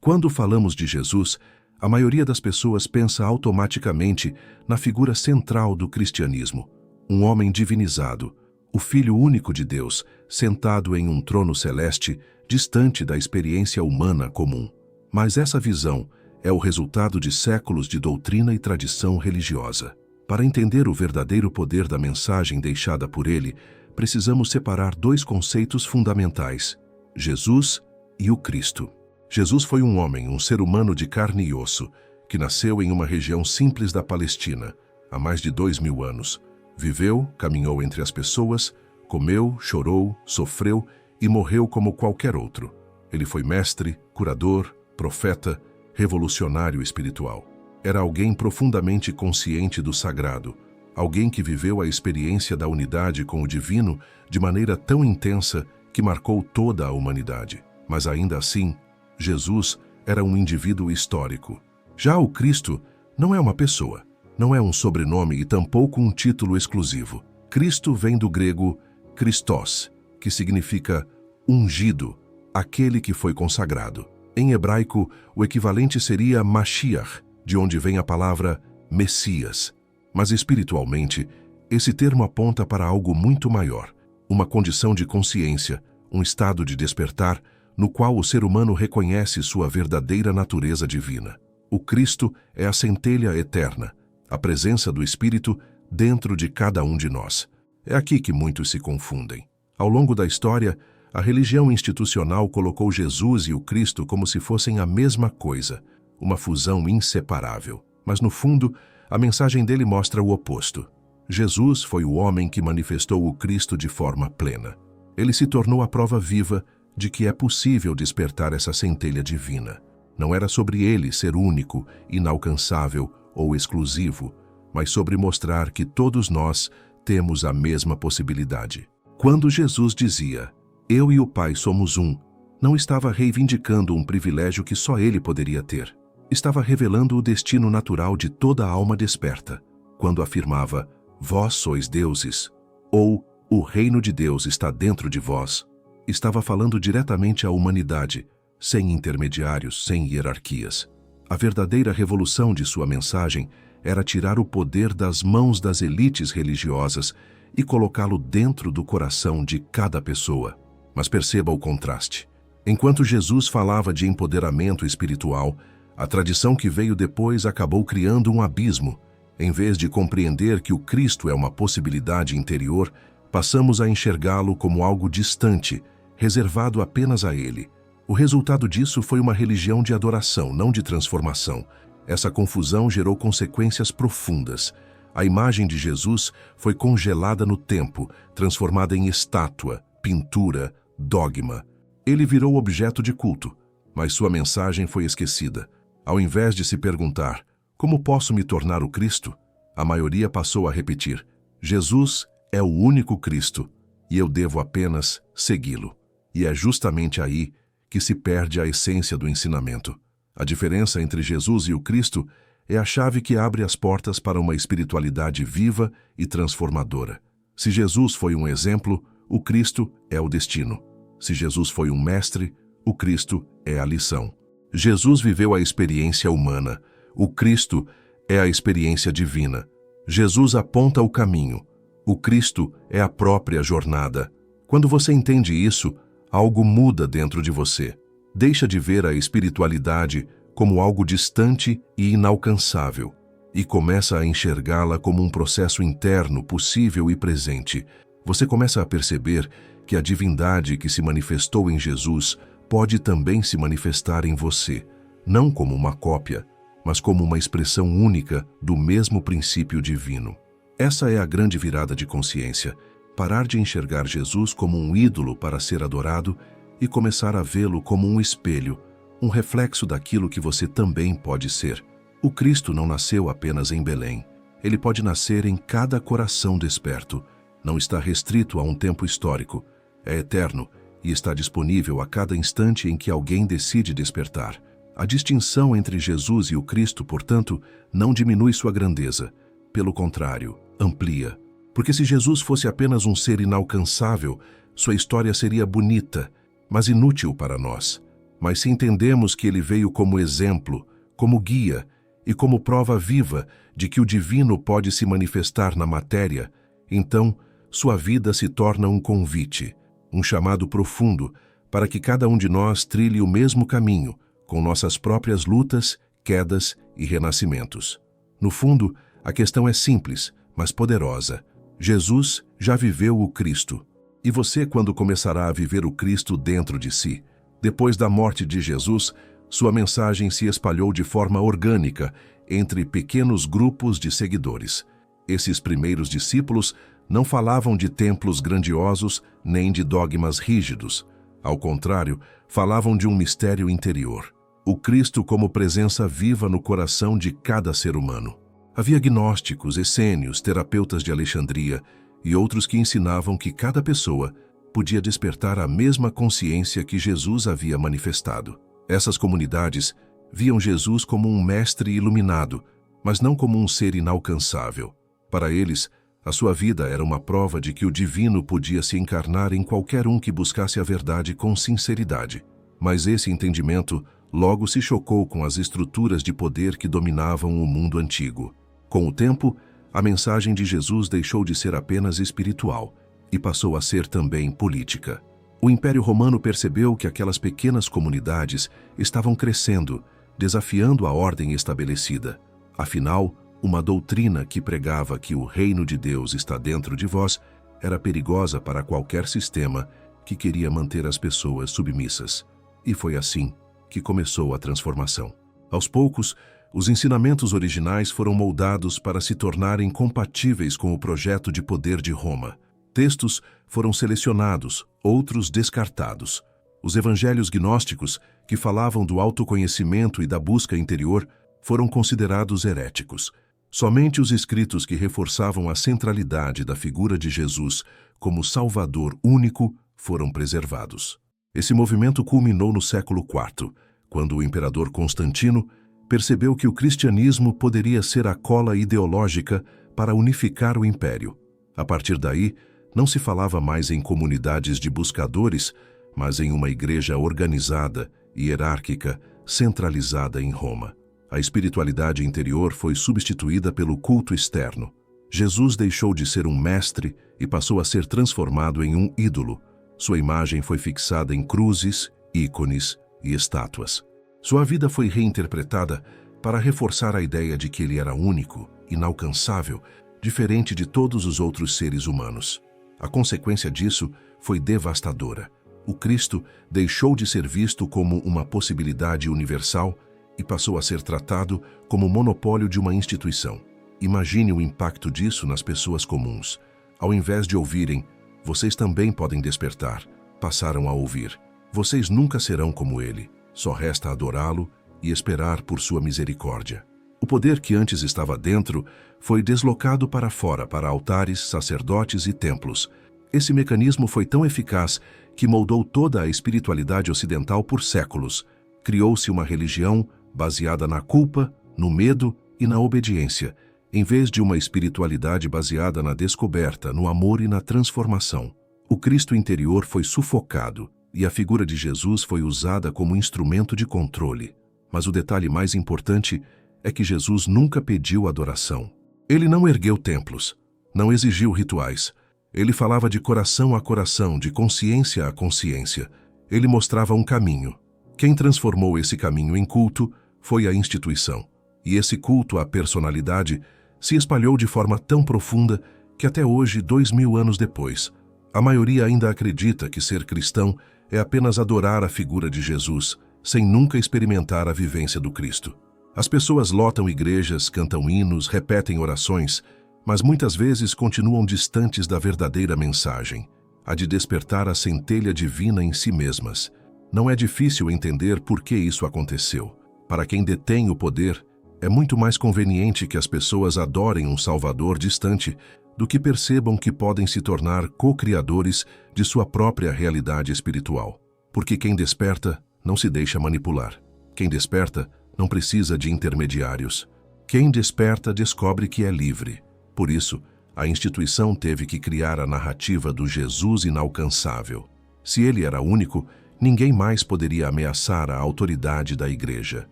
Quando falamos de Jesus, a maioria das pessoas pensa automaticamente na figura central do cristianismo, um homem divinizado, o Filho único de Deus, sentado em um trono celeste, distante da experiência humana comum. Mas essa visão é o resultado de séculos de doutrina e tradição religiosa. Para entender o verdadeiro poder da mensagem deixada por ele, precisamos separar dois conceitos fundamentais: Jesus e o Cristo. Jesus foi um homem, um ser humano de carne e osso, que nasceu em uma região simples da Palestina, há mais de 2000 anos. Viveu, caminhou entre as pessoas, comeu, chorou, sofreu e morreu como qualquer outro. Ele foi mestre, curador, profeta, revolucionário espiritual. Era alguém profundamente consciente do sagrado, alguém que viveu a experiência da unidade com o divino de maneira tão intensa que marcou toda a humanidade. Mas ainda assim, Jesus era um indivíduo histórico. Já o Cristo não é uma pessoa, não é um sobrenome e tampouco um título exclusivo. Cristo vem do grego Christos, que significa ungido, aquele que foi consagrado. Em hebraico, o equivalente seria Mashiach, de onde vem a palavra Messias. Mas espiritualmente, esse termo aponta para algo muito maior, uma condição de consciência, um estado de despertar, no qual o ser humano reconhece sua verdadeira natureza divina. O Cristo é a centelha eterna, a presença do Espírito dentro de cada um de nós. É aqui que muitos se confundem. Ao longo da história, a religião institucional colocou Jesus e o Cristo como se fossem a mesma coisa, uma fusão inseparável. Mas no fundo, a mensagem dele mostra o oposto. Jesus foi o homem que manifestou o Cristo de forma plena. Ele se tornou a prova viva de que é possível despertar essa centelha divina. Não era sobre ele ser único, inalcançável ou exclusivo, mas sobre mostrar que todos nós temos a mesma possibilidade. Quando Jesus dizia, "Eu e o Pai somos um", não estava reivindicando um privilégio que só ele poderia ter. Estava revelando o destino natural de toda a alma desperta. Quando afirmava, "Vós sois deuses", ou "O reino de Deus está dentro de vós", estava falando diretamente à humanidade, sem intermediários, sem hierarquias. A verdadeira revolução de sua mensagem era tirar o poder das mãos das elites religiosas e colocá-lo dentro do coração de cada pessoa. Mas perceba o contraste. Enquanto Jesus falava de empoderamento espiritual, a tradição que veio depois acabou criando um abismo. Em vez de compreender que o Cristo é uma possibilidade interior, passamos a enxergá-lo como algo distante, reservado apenas a ele. O resultado disso foi uma religião de adoração, não de transformação. Essa confusão gerou consequências profundas. A imagem de Jesus foi congelada no tempo, transformada em estátua, pintura, dogma. Ele virou objeto de culto, mas sua mensagem foi esquecida. Ao invés de se perguntar, "Como posso me tornar o Cristo?", a maioria passou a repetir, "Jesus é o único Cristo, e eu devo apenas segui-lo." E é justamente aí que se perde a essência do ensinamento. A diferença entre Jesus e o Cristo é a chave que abre as portas para uma espiritualidade viva e transformadora. Se Jesus foi um exemplo, o Cristo é o destino. Se Jesus foi um mestre, o Cristo é a lição. Jesus viveu a experiência humana, o Cristo é a experiência divina. Jesus aponta o caminho, o Cristo é a própria jornada. Quando você entende isso, algo muda dentro de você. Deixa de ver a espiritualidade como algo distante e inalcançável e começa a enxergá-la como um processo interno, possível e presente. Você começa a perceber que a divindade que se manifestou em Jesus pode também se manifestar em você, não como uma cópia, mas como uma expressão única do mesmo princípio divino. Essa é a grande virada de consciência. Parar de enxergar Jesus como um ídolo para ser adorado e começar a vê-lo como um espelho, um reflexo daquilo que você também pode ser. O Cristo não nasceu apenas em Belém. Ele pode nascer em cada coração desperto. Não está restrito a um tempo histórico. É eterno e está disponível a cada instante em que alguém decide despertar. A distinção entre Jesus e o Cristo, portanto, não diminui sua grandeza. Pelo contrário, amplia. Porque se Jesus fosse apenas um ser inalcançável, sua história seria bonita, mas inútil para nós. Mas se entendemos que ele veio como exemplo, como guia e como prova viva de que o divino pode se manifestar na matéria, então sua vida se torna um convite, um chamado profundo para que cada um de nós trilhe o mesmo caminho, com nossas próprias lutas, quedas e renascimentos. No fundo, a questão é simples, mas poderosa. Jesus já viveu o Cristo. E você, quando começará a viver o Cristo dentro de si? Depois da morte de Jesus, sua mensagem se espalhou de forma orgânica entre pequenos grupos de seguidores. Esses primeiros discípulos não falavam de templos grandiosos nem de dogmas rígidos. Ao contrário, falavam de um mistério interior. O Cristo como presença viva no coração de cada ser humano. Havia gnósticos, essênios, terapeutas de Alexandria e outros que ensinavam que cada pessoa podia despertar a mesma consciência que Jesus havia manifestado. Essas comunidades viam Jesus como um mestre iluminado, mas não como um ser inalcançável. Para eles, a sua vida era uma prova de que o divino podia se encarnar em qualquer um que buscasse a verdade com sinceridade. Mas esse entendimento logo se chocou com as estruturas de poder que dominavam o mundo antigo. Com o tempo, a mensagem de Jesus deixou de ser apenas espiritual e passou a ser também política. O Império Romano percebeu que aquelas pequenas comunidades estavam crescendo, desafiando a ordem estabelecida. Afinal, uma doutrina que pregava que o reino de Deus está dentro de vós era perigosa para qualquer sistema que queria manter as pessoas submissas. E foi assim que começou a transformação. Aos poucos, os ensinamentos originais foram moldados para se tornarem compatíveis com o projeto de poder de Roma. Textos foram selecionados, outros descartados. Os evangelhos gnósticos, que falavam do autoconhecimento e da busca interior, foram considerados heréticos. Somente os escritos que reforçavam a centralidade da figura de Jesus como Salvador único foram preservados. Esse movimento culminou no século IV, quando o imperador Constantino percebeu que o cristianismo poderia ser a cola ideológica para unificar o império. A partir daí, não se falava mais em comunidades de buscadores, mas em uma igreja organizada, hierárquica, centralizada em Roma. A espiritualidade interior foi substituída pelo culto externo. Jesus deixou de ser um mestre e passou a ser transformado em um ídolo. Sua imagem foi fixada em cruzes, ícones e estátuas. Sua vida foi reinterpretada para reforçar a ideia de que ele era único, inalcançável, diferente de todos os outros seres humanos. A consequência disso foi devastadora. O Cristo deixou de ser visto como uma possibilidade universal e passou a ser tratado como monopólio de uma instituição. Imagine o impacto disso nas pessoas comuns. Ao invés de ouvirem, vocês também podem despertar, passaram a ouvir. Vocês nunca serão como ele. Só resta adorá-lo e esperar por sua misericórdia. O poder que antes estava dentro foi deslocado para fora, para altares, sacerdotes e templos. Esse mecanismo foi tão eficaz que moldou toda a espiritualidade ocidental por séculos. Criou-se uma religião baseada na culpa, no medo e na obediência, em vez de uma espiritualidade baseada na descoberta, no amor e na transformação. O Cristo interior foi sufocado e a figura de Jesus foi usada como instrumento de controle. Mas o detalhe mais importante é que Jesus nunca pediu adoração. Ele não ergueu templos, não exigiu rituais. Ele falava de coração a coração, de consciência a consciência. Ele mostrava um caminho. Quem transformou esse caminho em culto foi a instituição. E esse culto à personalidade se espalhou de forma tão profunda que até hoje, 2000 anos depois, a maioria ainda acredita que ser cristão é apenas adorar a figura de Jesus, sem nunca experimentar a vivência do Cristo. As pessoas lotam igrejas, cantam hinos, repetem orações, mas muitas vezes continuam distantes da verdadeira mensagem, a de despertar a centelha divina em si mesmas. Não é difícil entender por que isso aconteceu. Para quem detém o poder, é muito mais conveniente que as pessoas adorem um Salvador distante do que percebam que podem se tornar co-criadores de sua própria realidade espiritual. Porque quem desperta não se deixa manipular. Quem desperta não precisa de intermediários. Quem desperta descobre que é livre. Por isso, a instituição teve que criar a narrativa do Jesus inalcançável. Se ele era único, ninguém mais poderia ameaçar a autoridade da igreja.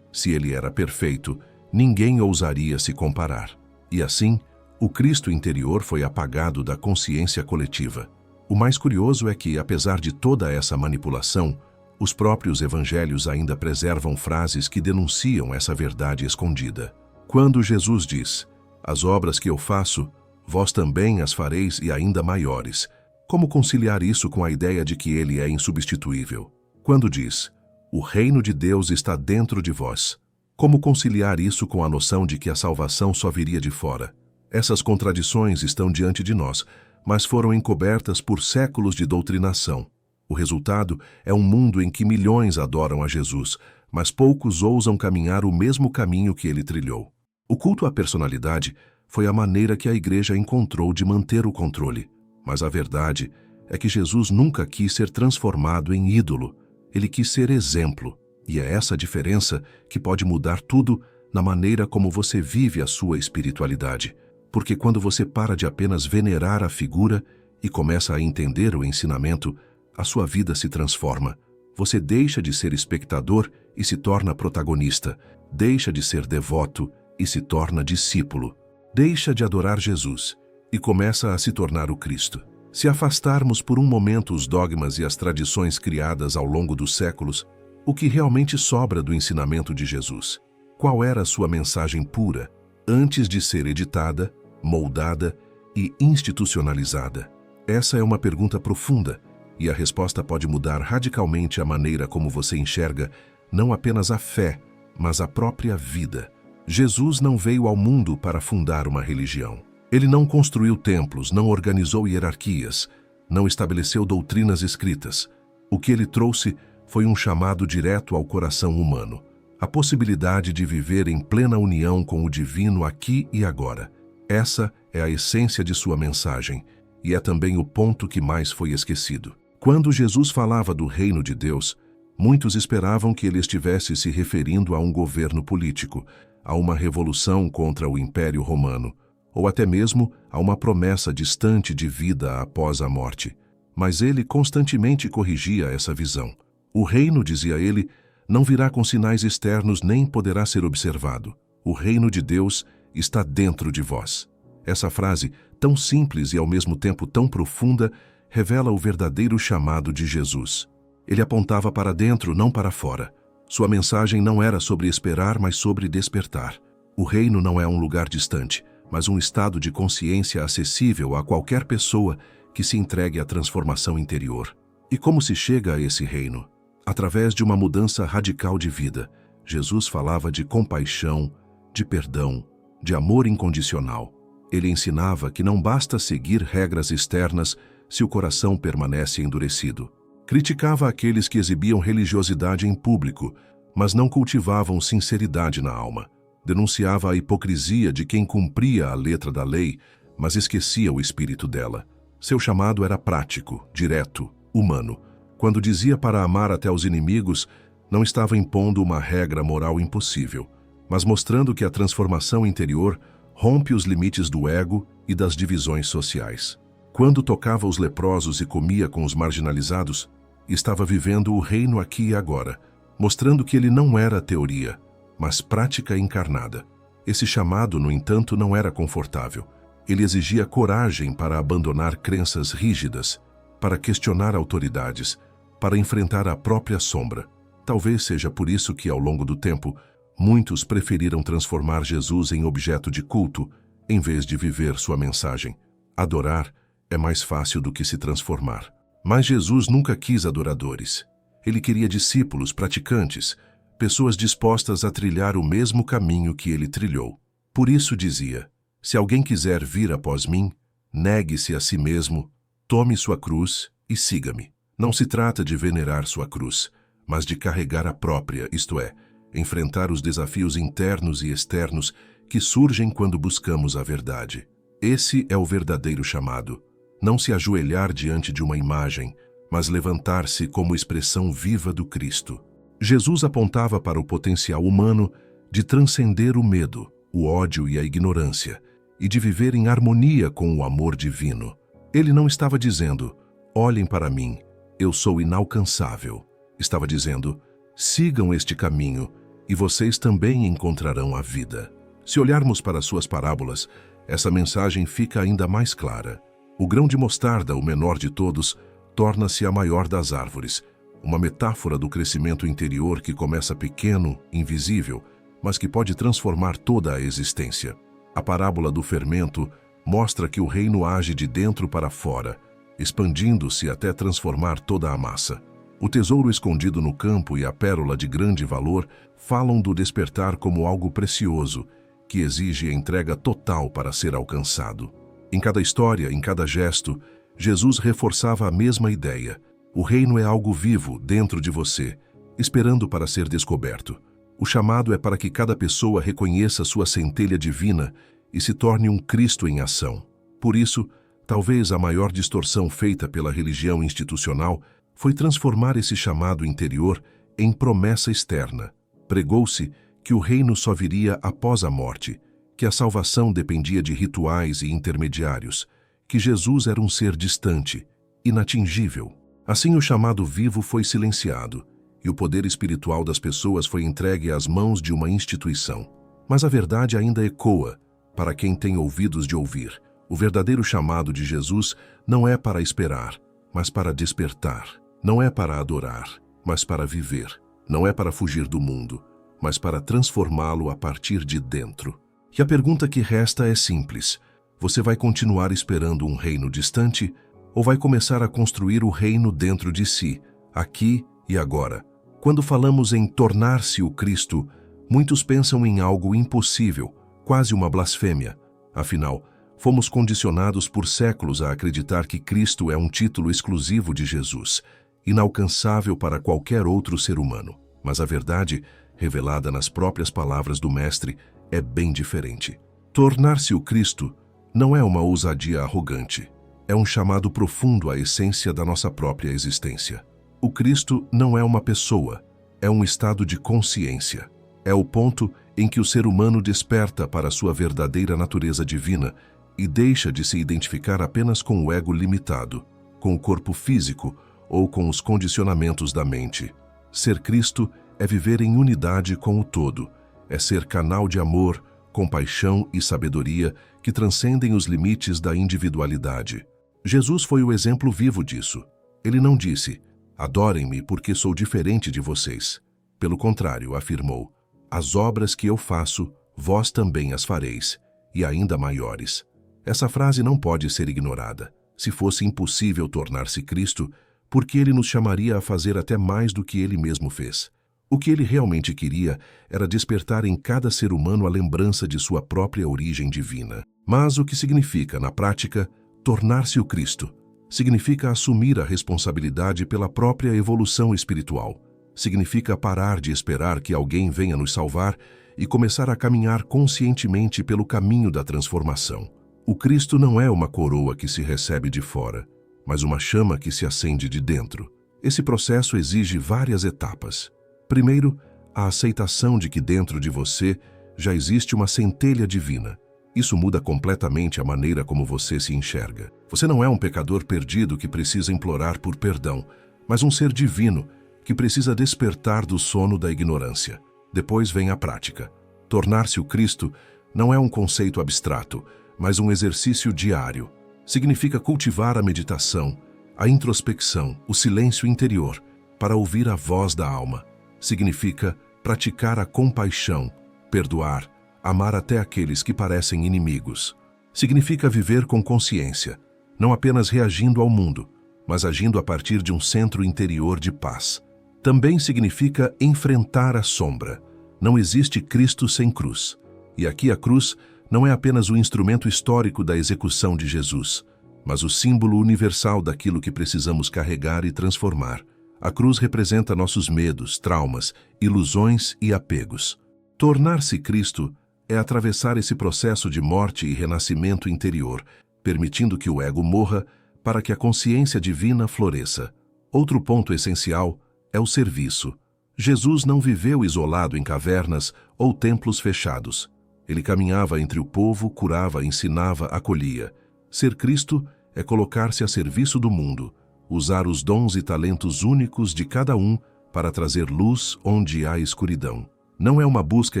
Se ele era perfeito, ninguém ousaria se comparar. E assim, o Cristo interior foi apagado da consciência coletiva. O mais curioso é que, apesar de toda essa manipulação, os próprios evangelhos ainda preservam frases que denunciam essa verdade escondida. Quando Jesus diz: "As obras que eu faço, vós também as fareis e ainda maiores", como conciliar isso com a ideia de que ele é insubstituível? Quando diz: "O reino de Deus está dentro de vós", como conciliar isso com a noção de que a salvação só viria de fora? Essas contradições estão diante de nós, mas foram encobertas por séculos de doutrinação. O resultado é um mundo em que milhões adoram a Jesus, mas poucos ousam caminhar o mesmo caminho que ele trilhou. O culto à personalidade foi a maneira que a igreja encontrou de manter o controle. Mas a verdade é que Jesus nunca quis ser transformado em ídolo. Ele quis ser exemplo. E é essa diferença que pode mudar tudo na maneira como você vive a sua espiritualidade. Porque quando você para de apenas venerar a figura e começa a entender o ensinamento, a sua vida se transforma. Você deixa de ser espectador e se torna protagonista. Deixa de ser devoto e se torna discípulo. Deixa de adorar Jesus e começa a se tornar o Cristo. Se afastarmos por um momento os dogmas e as tradições criadas ao longo dos séculos, o que realmente sobra do ensinamento de Jesus? Qual era a sua mensagem pura, antes de ser editada, moldada e institucionalizada? Essa é uma pergunta profunda, e a resposta pode mudar radicalmente a maneira como você enxerga não apenas a fé, mas a própria vida. Jesus não veio ao mundo para fundar uma religião. Ele não construiu templos, não organizou hierarquias, não estabeleceu doutrinas escritas. O que ele trouxe foi um chamado direto ao coração humano, a possibilidade de viver em plena união com o divino aqui e agora. Essa é a essência de sua mensagem, e é também o ponto que mais foi esquecido. Quando Jesus falava do reino de Deus, muitos esperavam que ele estivesse se referindo a um governo político, a uma revolução contra o Império Romano, ou até mesmo a uma promessa distante de vida após a morte. Mas ele constantemente corrigia essa visão. O reino, dizia ele, não virá com sinais externos nem poderá ser observado. O reino de Deus está dentro de vós. Essa frase, tão simples e ao mesmo tempo tão profunda, revela o verdadeiro chamado de Jesus. Ele apontava para dentro, não para fora. Sua mensagem não era sobre esperar, mas sobre despertar. O reino não é um lugar distante, mas um estado de consciência acessível a qualquer pessoa que se entregue à transformação interior. E como se chega a esse reino? Através de uma mudança radical de vida. Jesus falava de compaixão, de perdão, de amor incondicional. Ele ensinava que não basta seguir regras externas se o coração permanece endurecido. Criticava aqueles que exibiam religiosidade em público, mas não cultivavam sinceridade na alma. Denunciava a hipocrisia de quem cumpria a letra da lei, mas esquecia o espírito dela. Seu chamado era prático, direto, humano. Quando dizia para amar até os inimigos, não estava impondo uma regra moral impossível, mas mostrando que a transformação interior rompe os limites do ego e das divisões sociais. Quando tocava os leprosos e comia com os marginalizados, estava vivendo o reino aqui e agora, mostrando que ele não era teoria, mas prática encarnada. Esse chamado, no entanto, não era confortável. Ele exigia coragem para abandonar crenças rígidas, para questionar autoridades, para enfrentar a própria sombra. Talvez seja por isso que, ao longo do tempo, muitos preferiram transformar Jesus em objeto de culto, em vez de viver sua mensagem. Adorar é mais fácil do que se transformar. Mas Jesus nunca quis adoradores. Ele queria discípulos praticantes, pessoas dispostas a trilhar o mesmo caminho que ele trilhou. Por isso dizia: se alguém quiser vir após mim, negue-se a si mesmo, tome sua cruz e siga-me. Não se trata de venerar sua cruz, mas de carregar a própria, isto é, enfrentar os desafios internos e externos que surgem quando buscamos a verdade. Esse é o verdadeiro chamado. Não se ajoelhar diante de uma imagem, mas levantar-se como expressão viva do Cristo. Jesus apontava para o potencial humano de transcender o medo, o ódio e a ignorância, e de viver em harmonia com o amor divino. Ele não estava dizendo: olhem para mim, eu sou inalcançável. Estava dizendo: sigam este caminho e vocês também encontrarão a vida. Se olharmos para suas parábolas, essa mensagem fica ainda mais clara. O grão de mostarda, o menor de todos, torna-se a maior das árvores, uma metáfora do crescimento interior que começa pequeno, invisível, mas que pode transformar toda a existência. A parábola do fermento mostra que o reino age de dentro para fora, expandindo-se até transformar toda a massa. O tesouro escondido no campo e a pérola de grande valor falam do despertar como algo precioso, que exige entrega total para ser alcançado. Em cada história, em cada gesto, Jesus reforçava a mesma ideia. O reino é algo vivo dentro de você, esperando para ser descoberto. O chamado é para que cada pessoa reconheça sua centelha divina e se torne um Cristo em ação. Por isso, talvez a maior distorção feita pela religião institucional foi transformar esse chamado interior em promessa externa. Pregou-se que o reino só viria após a morte, que a salvação dependia de rituais e intermediários, que Jesus era um ser distante, inatingível. Assim, o chamado vivo foi silenciado e o poder espiritual das pessoas foi entregue às mãos de uma instituição. Mas a verdade ainda ecoa para quem tem ouvidos de ouvir. O verdadeiro chamado de Jesus não é para esperar, mas para despertar. Não é para adorar, mas para viver. Não é para fugir do mundo, mas para transformá-lo a partir de dentro. E a pergunta que resta é simples: você vai continuar esperando um reino distante ou vai começar a construir o reino dentro de si, aqui e agora? Quando falamos em tornar-se o Cristo, muitos pensam em algo impossível, quase uma blasfêmia. Afinal, fomos condicionados por séculos a acreditar que Cristo é um título exclusivo de Jesus, inalcançável para qualquer outro ser humano. Mas a verdade, revelada nas próprias palavras do Mestre, é bem diferente. Tornar-se o Cristo não é uma ousadia arrogante. É um chamado profundo à essência da nossa própria existência. O Cristo não é uma pessoa, é um estado de consciência. É o ponto em que o ser humano desperta para sua verdadeira natureza divina e deixa de se identificar apenas com o ego limitado, com o corpo físico ou com os condicionamentos da mente. Ser Cristo é viver em unidade com o todo, é ser canal de amor, compaixão e sabedoria que transcendem os limites da individualidade. Jesus foi o exemplo vivo disso. Ele não disse: adorem-me porque sou diferente de vocês. Pelo contrário, afirmou: as obras que eu faço, vós também as fareis, e ainda maiores. Essa frase não pode ser ignorada. Se fosse impossível tornar-se Cristo, por que ele nos chamaria a fazer até mais do que ele mesmo fez? O que ele realmente queria era despertar em cada ser humano a lembrança de sua própria origem divina. Mas o que significa, na prática, tornar-se o Cristo? Significa assumir a responsabilidade pela própria evolução espiritual. Significa parar de esperar que alguém venha nos salvar e começar a caminhar conscientemente pelo caminho da transformação. O Cristo não é uma coroa que se recebe de fora, mas uma chama que se acende de dentro. Esse processo exige várias etapas. Primeiro, a aceitação de que dentro de você já existe uma centelha divina. Isso muda completamente a maneira como você se enxerga. Você não é um pecador perdido que precisa implorar por perdão, mas um ser divino que precisa despertar do sono da ignorância. Depois vem a prática. Tornar-se o Cristo não é um conceito abstrato, mas um exercício diário. Significa cultivar a meditação, a introspecção, o silêncio interior, para ouvir a voz da alma. Significa praticar a compaixão, perdoar, amar até aqueles que parecem inimigos. Significa viver com consciência, não apenas reagindo ao mundo, mas agindo a partir de um centro interior de paz. Também significa enfrentar a sombra. Não existe Cristo sem cruz. E aqui a cruz não é apenas o instrumento histórico da execução de Jesus, mas o símbolo universal daquilo que precisamos carregar e transformar. A cruz representa nossos medos, traumas, ilusões e apegos. Tornar-se Cristo é atravessar esse processo de morte e renascimento interior, permitindo que o ego morra para que a consciência divina floresça. Outro ponto essencial é o serviço. Jesus não viveu isolado em cavernas ou templos fechados. Ele caminhava entre o povo, curava, ensinava, acolhia. Ser Cristo é colocar-se a serviço do mundo, usar os dons e talentos únicos de cada um para trazer luz onde há escuridão. Não é uma busca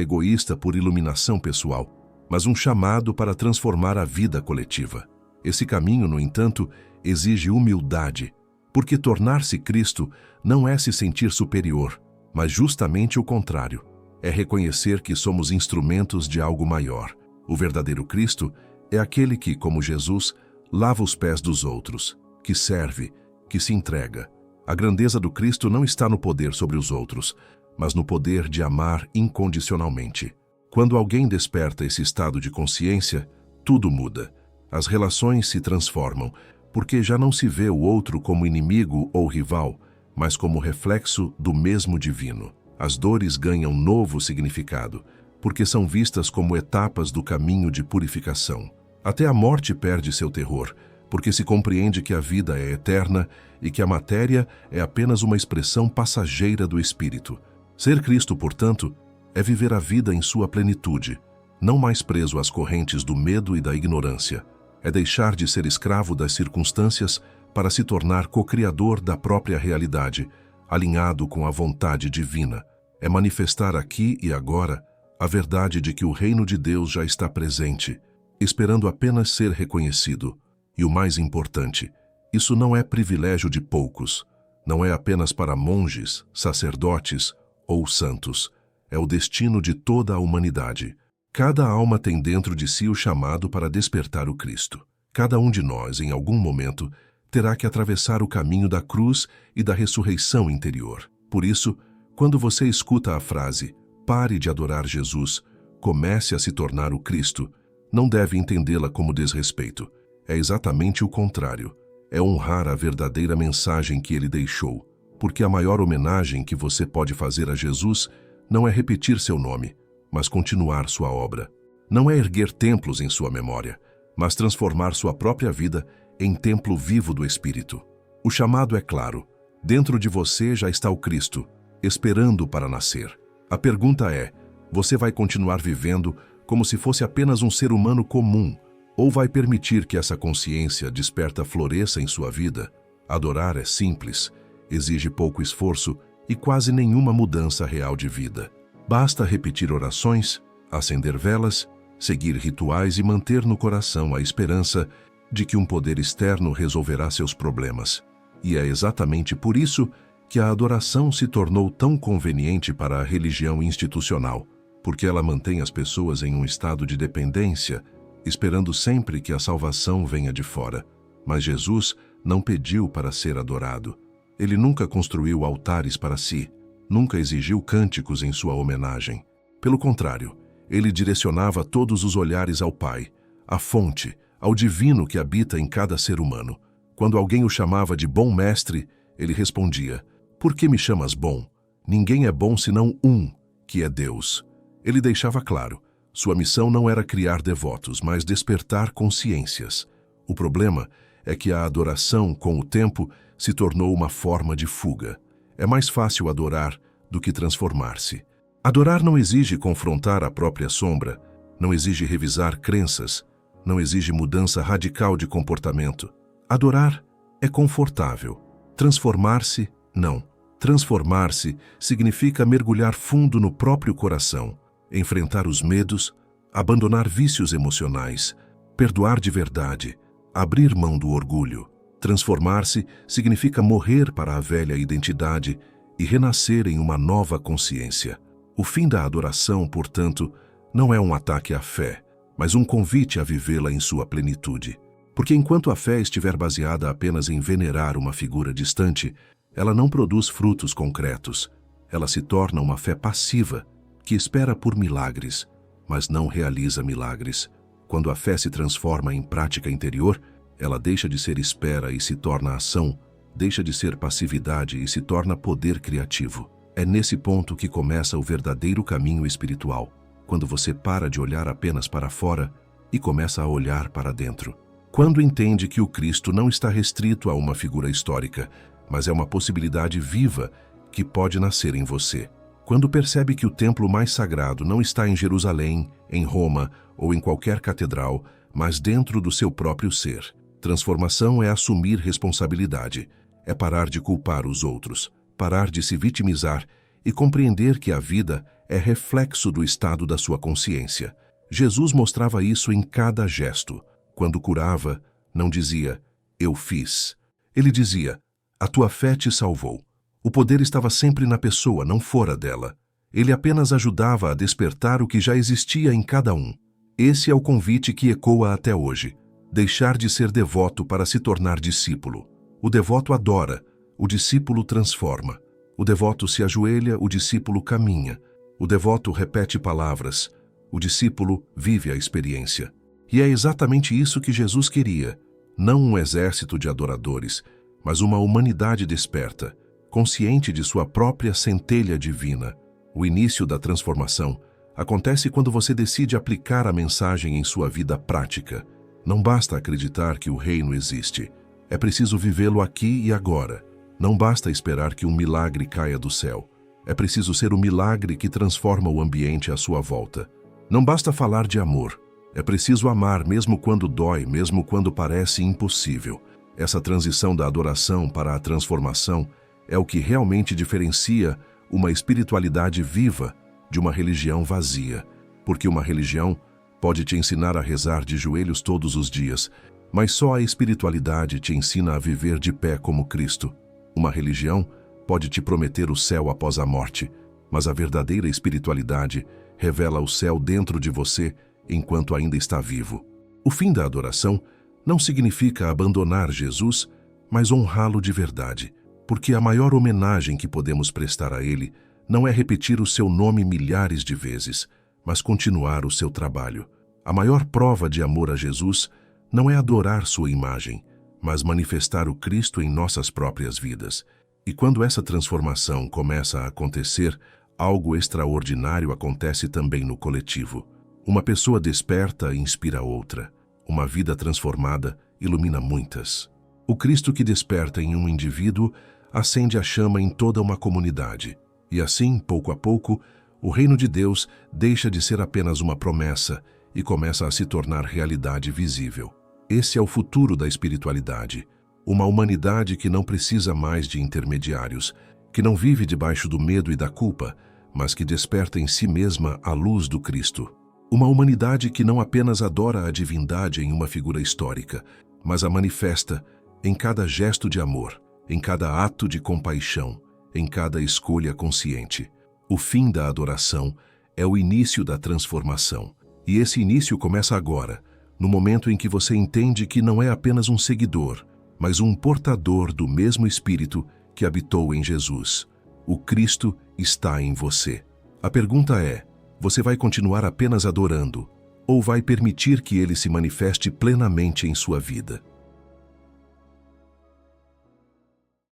egoísta por iluminação pessoal, mas um chamado para transformar a vida coletiva. Esse caminho, no entanto, exige humildade, porque tornar-se Cristo não é se sentir superior, mas justamente o contrário. É reconhecer que somos instrumentos de algo maior. O verdadeiro Cristo é aquele que, como Jesus, lava os pés dos outros, que serve, que se entrega. A grandeza do Cristo não está no poder sobre os outros, mas no poder de amar incondicionalmente. Quando alguém desperta esse estado de consciência, tudo muda. As relações se transformam, porque já não se vê o outro como inimigo ou rival, mas como reflexo do mesmo divino. As dores ganham novo significado, porque são vistas como etapas do caminho de purificação. Até a morte perde seu terror, porque se compreende que a vida é eterna e que a matéria é apenas uma expressão passageira do espírito. Ser Cristo, portanto, é viver a vida em sua plenitude, não mais preso às correntes do medo e da ignorância. É deixar de ser escravo das circunstâncias para se tornar co-criador da própria realidade, alinhado com a vontade divina. É manifestar aqui e agora a verdade de que o reino de Deus já está presente, esperando apenas ser reconhecido. E o mais importante, isso não é privilégio de poucos, não é apenas para monges, sacerdotes ou santos. É o destino de toda a humanidade. Cada alma tem dentro de si o chamado para despertar o Cristo. Cada um de nós, em algum momento, terá que atravessar o caminho da cruz e da ressurreição interior. Por isso, quando você escuta a frase, pare de adorar Jesus, comece a se tornar o Cristo, não deve entendê-la como desrespeito. É exatamente o contrário. É honrar a verdadeira mensagem que ele deixou, porque a maior homenagem que você pode fazer a Jesus não é repetir seu nome, mas continuar sua obra. Não é erguer templos em sua memória, mas transformar sua própria vida em templo vivo do Espírito. O chamado é claro. Dentro de você já está o Cristo, esperando para nascer. A pergunta é, você vai continuar vivendo como se fosse apenas um ser humano comum, ou vai permitir que essa consciência desperta floresça em sua vida? Adorar é simples, exige pouco esforço e quase nenhuma mudança real de vida. Basta repetir orações, acender velas, seguir rituais e manter no coração a esperança de que um poder externo resolverá seus problemas. E é exatamente por isso que a adoração se tornou tão conveniente para a religião institucional, porque ela mantém as pessoas em um estado de dependência, esperando sempre que a salvação venha de fora. Mas Jesus não pediu para ser adorado. Ele nunca construiu altares para si, nunca exigiu cânticos em sua homenagem. Pelo contrário, ele direcionava todos os olhares ao Pai, à fonte, ao divino que habita em cada ser humano. Quando alguém o chamava de bom mestre, ele respondia, "Por que me chamas bom? Ninguém é bom senão um, que é Deus." Ele deixava claro, sua missão não era criar devotos, mas despertar consciências. O problema é que a adoração, com o tempo, se tornou uma forma de fuga. É mais fácil adorar do que transformar-se. Adorar não exige confrontar a própria sombra, não exige revisar crenças, não exige mudança radical de comportamento. Adorar é confortável. Transformar-se, não. Transformar-se significa mergulhar fundo no próprio coração, enfrentar os medos, abandonar vícios emocionais, perdoar de verdade, abrir mão do orgulho. Transformar-se significa morrer para a velha identidade e renascer em uma nova consciência. O fim da adoração, portanto, não é um ataque à fé, mas um convite a vivê-la em sua plenitude. Porque enquanto a fé estiver baseada apenas em venerar uma figura distante, ela não produz frutos concretos. Ela se torna uma fé passiva, que espera por milagres, mas não realiza milagres. Quando a fé se transforma em prática interior, ela deixa de ser espera e se torna ação, deixa de ser passividade e se torna poder criativo. É nesse ponto que começa o verdadeiro caminho espiritual, quando você para de olhar apenas para fora e começa a olhar para dentro. Quando entende que o Cristo não está restrito a uma figura histórica, mas é uma possibilidade viva que pode nascer em você. Quando percebe que o templo mais sagrado não está em Jerusalém, em Roma ou em qualquer catedral, mas dentro do seu próprio ser. Transformação é assumir responsabilidade, é parar de culpar os outros. parar de se vitimizar e compreender que a vida é reflexo do estado da sua consciência. Jesus mostrava isso em cada gesto. Quando curava, não dizia, eu fiz. Ele dizia, a tua fé te salvou. O poder estava sempre na pessoa, não fora dela. Ele apenas ajudava a despertar o que já existia em cada um. Esse é o convite que ecoa até hoje. Deixar de ser devoto para se tornar discípulo. O devoto adora, o discípulo transforma. O devoto se ajoelha, o discípulo caminha. O devoto repete palavras, o discípulo vive a experiência. E é exatamente isso que Jesus queria. Não um exército de adoradores, mas uma humanidade desperta, consciente de sua própria centelha divina. O início da transformação acontece quando você decide aplicar a mensagem em sua vida prática. Não basta acreditar que o reino existe. É preciso vivê-lo aqui e agora. Não basta esperar que um milagre caia do céu. É preciso ser o milagre que transforma o ambiente à sua volta. Não basta falar de amor. É preciso amar mesmo quando dói, mesmo quando parece impossível. Essa transição da adoração para a transformação é o que realmente diferencia uma espiritualidade viva de uma religião vazia. Porque uma religião pode te ensinar a rezar de joelhos todos os dias, mas só a espiritualidade te ensina a viver de pé como Cristo. Uma religião pode te prometer o céu após a morte, mas a verdadeira espiritualidade revela o céu dentro de você enquanto ainda está vivo. O fim da adoração não significa abandonar Jesus, mas honrá-lo de verdade, porque a maior homenagem que podemos prestar a Ele não é repetir o seu nome milhares de vezes, mas continuar o seu trabalho. A maior prova de amor a Jesus não é adorar sua imagem, mas manifestar o Cristo em nossas próprias vidas. E quando essa transformação começa a acontecer, algo extraordinário acontece também no coletivo. Uma pessoa desperta inspira outra. Uma vida transformada ilumina muitas. O Cristo que desperta em um indivíduo acende a chama em toda uma comunidade. E assim, pouco a pouco, o reino de Deus deixa de ser apenas uma promessa e começa a se tornar realidade visível. Esse é o futuro da espiritualidade. Uma humanidade que não precisa mais de intermediários, que não vive debaixo do medo e da culpa, mas que desperta em si mesma a luz do Cristo. Uma humanidade que não apenas adora a divindade em uma figura histórica, mas a manifesta em cada gesto de amor, em cada ato de compaixão, em cada escolha consciente. O fim da adoração é o início da transformação. E esse início começa agora, no momento em que você entende que não é apenas um seguidor, mas um portador do mesmo Espírito que habitou em Jesus. O Cristo está em você. A pergunta é, você vai continuar apenas adorando, ou vai permitir que Ele se manifeste plenamente em sua vida?